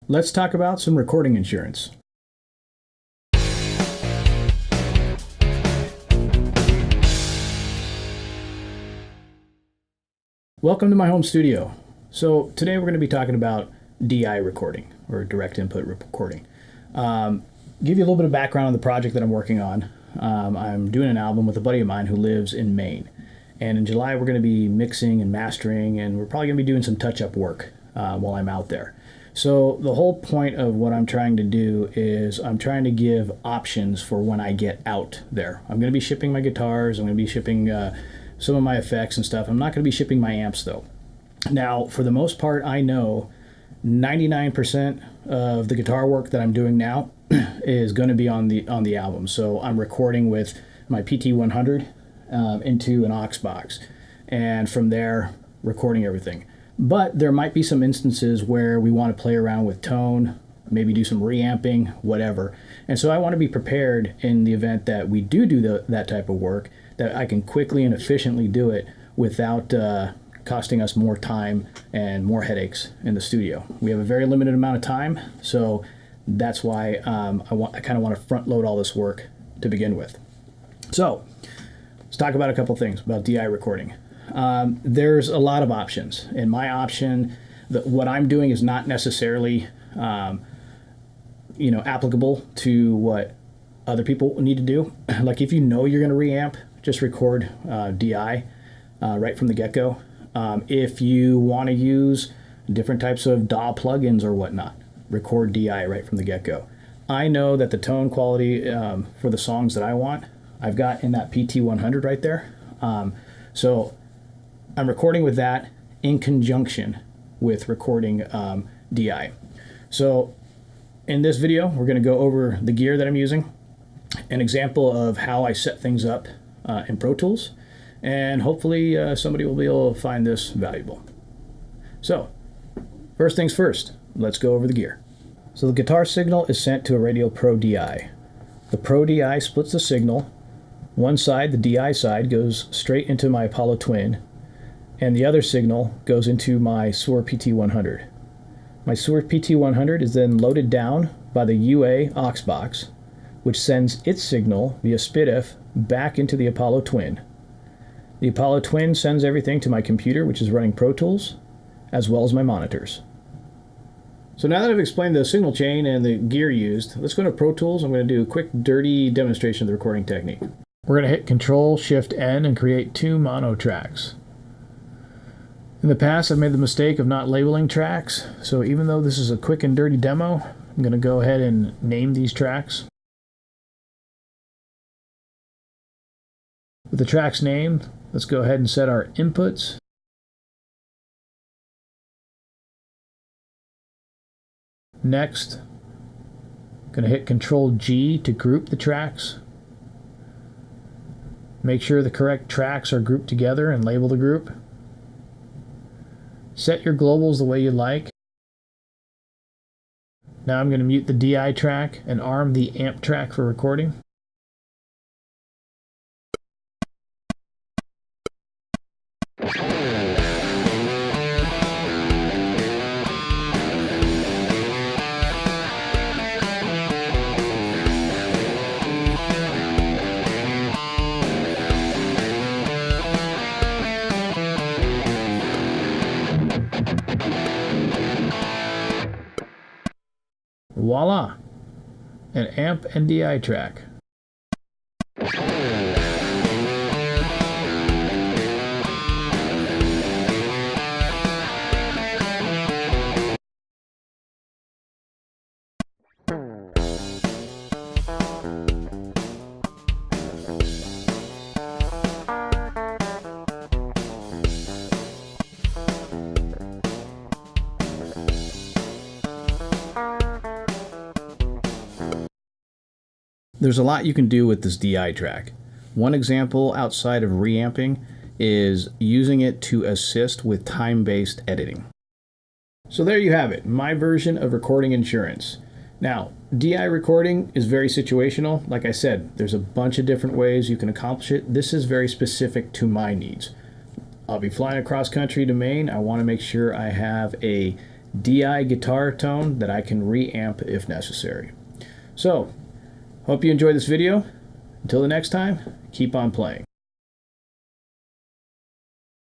Let's talk about some recording insurance. Welcome to my home studio. So today we're going to be talking about DI recording, or direct input recording. Give you a little bit of background on the project that I'm working on. I'm doing an album with a buddy of mine who lives in Maine. And in July we're going to be mixing and mastering, and we're probably going to be doing some touch-up work while I'm out there. So the whole point of what I'm trying to do is I'm trying to give options for when I get out there. I'm going to be shipping my guitars, I'm going to be shipping some of my effects and stuff. I'm not going to be shipping my amps though. Now, for the most part, I know 99% of the guitar work that I'm doing now is going to be on the album. So I'm recording with my PT100 into an aux box, and from there recording everything. But there might be some instances where we want to play around with tone, maybe do some reamping, whatever. And so I want to be prepared in the event that we do that type of work, that I can quickly and efficiently do it without costing us more time and more headaches in the studio. We have a very limited amount of time, so that's why I kind of want to front load all this work to begin with. So let's talk about a couple things about DI recording. There's a lot of options, and my option, what I'm doing is not necessarily applicable to what other people need to do. Like if you know you're going to reamp, just record DI right from the get-go. If you want to use different types of DAW plugins or whatnot, record DI right from the get-go. I know that the tone quality for the songs that I want, I've got in that PT100 right there. So I'm recording with that in conjunction with recording DI. So in this video, we're going to go over the gear that I'm using, an example of how I set things up in Pro Tools, and hopefully somebody will be able to find this valuable. So first things first, let's go over the gear. So the guitar signal is sent to a Radio Pro DI. The Pro DI splits the signal. One side, the DI side, goes straight into my Apollo Twin, and the other signal goes into my Suhr PT100. My Suhr PT100 is then loaded down by the UA aux box, which sends its signal via SPDIF back into the Apollo Twin. The Apollo Twin sends everything to my computer, which is running Pro Tools, as well as my monitors. So now that I've explained the signal chain and the gear used, let's go to Pro Tools. I'm going to do a quick dirty demonstration of the recording technique. We're going to hit Control-Shift-N and create 2 mono tracks. In the past, I've made the mistake of not labeling tracks, so even though this is a quick and dirty demo, I'm going to go ahead and name these tracks. With the tracks named, let's go ahead and set our inputs. Next, I'm going to hit Control-G to group the tracks. Make sure the correct tracks are grouped together and label the group. Set your globals the way you like. Now I'm going to mute the DI track and arm the amp track for recording. Voila! An amp and DI track. There's a lot you can do with this DI track. One example outside of reamping is using it to assist with time-based editing. So there you have it, my version of recording insurance. Now, DI recording is very situational. Like I said, there's a bunch of different ways you can accomplish it. This is very specific to my needs. I'll be flying across country to Maine. I want to make sure I have a DI guitar tone that I can reamp if necessary. So, hope you enjoyed this video. Until the next time, keep on playing.